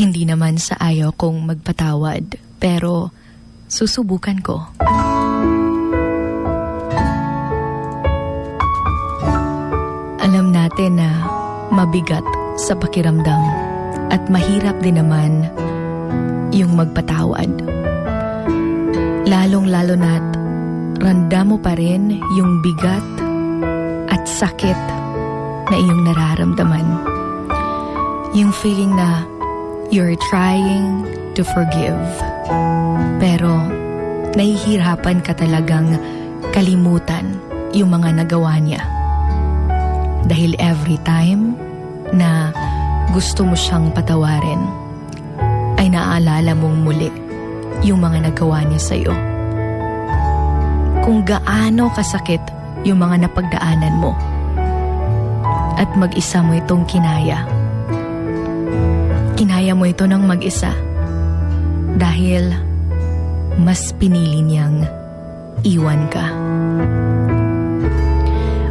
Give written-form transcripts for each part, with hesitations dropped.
Hindi naman sa ayaw kong magpatawad, pero susubukan ko. Alam natin na mabigat sa pakiramdam at mahirap din naman yung magpatawad. Lalong-lalo na't ramdam mo pa rin yung bigat at sakit na iyong nararamdaman. Yung feeling na you're trying to forgive, pero nahihirapan ka talagang kalimutan yung mga nagawa niya. Dahil every time na gusto mo siyang patawarin, ay naaalala mong muli yung mga nagawa niya sa'yo. Kung gaano kasakit yung mga napagdaanan mo, at mag-isa mo itong kinaya. Kinaya mo ito ng mag-isa dahil mas pinili niyang iwan ka.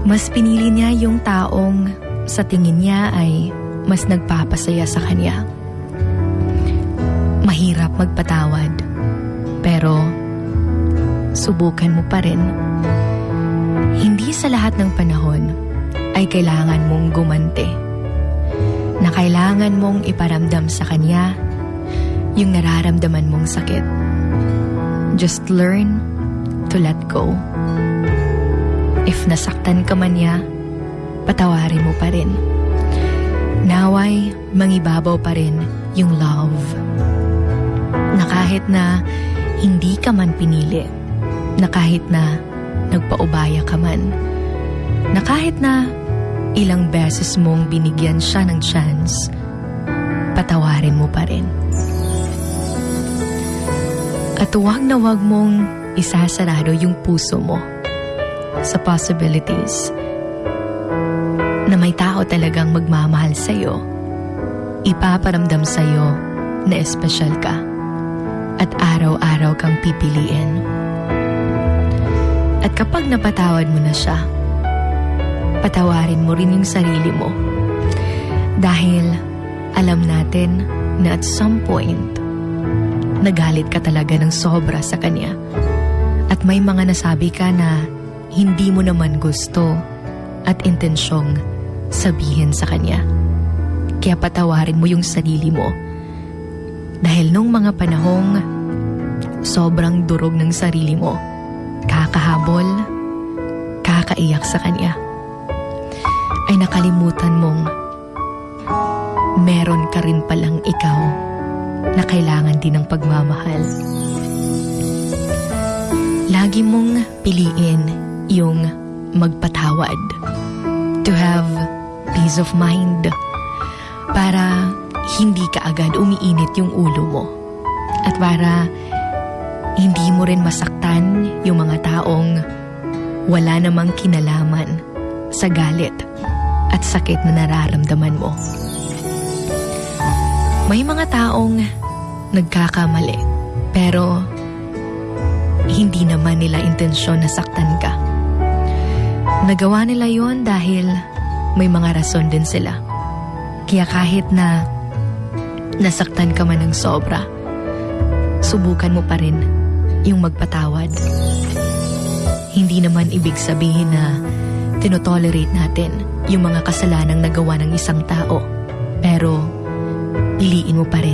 Mas pinili niya yung taong sa tingin niya ay mas nagpapasaya sa kanya. Mahirap magpatawad, pero subukan mo pa rin. Hindi sa lahat ng panahon ay kailangan mong gumante, na kailangan mong iparamdam sa kanya yung nararamdaman mong sakit. Just learn to let go. If nasaktan ka man niya, patawarin mo pa rin. Naway, mangibabaw pa rin yung love. Na kahit na hindi ka man pinili, na kahit na nagpaubaya ka man, na kahit na ilang beses mong binigyan siya ng chance, patawarin mo pa rin. At huwag na huwag mong isasarado yung puso mo sa possibilities na may tao talagang magmamahal sa'yo, ipaparamdam sa'yo na espesyal ka at araw-araw kang pipiliin. At kapag napatawad mo na siya, patawarin mo rin yung sarili mo. Dahil alam natin na at some point, nagalit ka talaga ng sobra sa kanya. At may mga nasabi ka na hindi mo naman gusto at intensyong sabihin sa kanya. Kaya patawarin mo yung sarili mo. Dahil nung mga panahong sobrang durog ng sarili mo, kakahabol, kakaiyak sa kanya, ay nakalimutan mong meron ka rin palang ikaw na kailangan din ng pagmamahal. Lagi mong piliin yung magpatawad to have peace of mind para hindi ka agad umiinit yung ulo mo at para hindi mo rin masaktan yung mga taong wala namang kinalaman sa galit at sakit na nararamdaman mo. May mga taong nagkakamali, pero hindi naman nila intensyon na saktan ka. Nagawa nila yon dahil may mga rason din sila. Kaya kahit na nasaktan ka man ng sobra, subukan mo pa rin yung magpatawad. Hindi naman ibig sabihin na tinotolerate natin yung mga kasalanang nagawa ng isang tao, pero piliin mo pa rin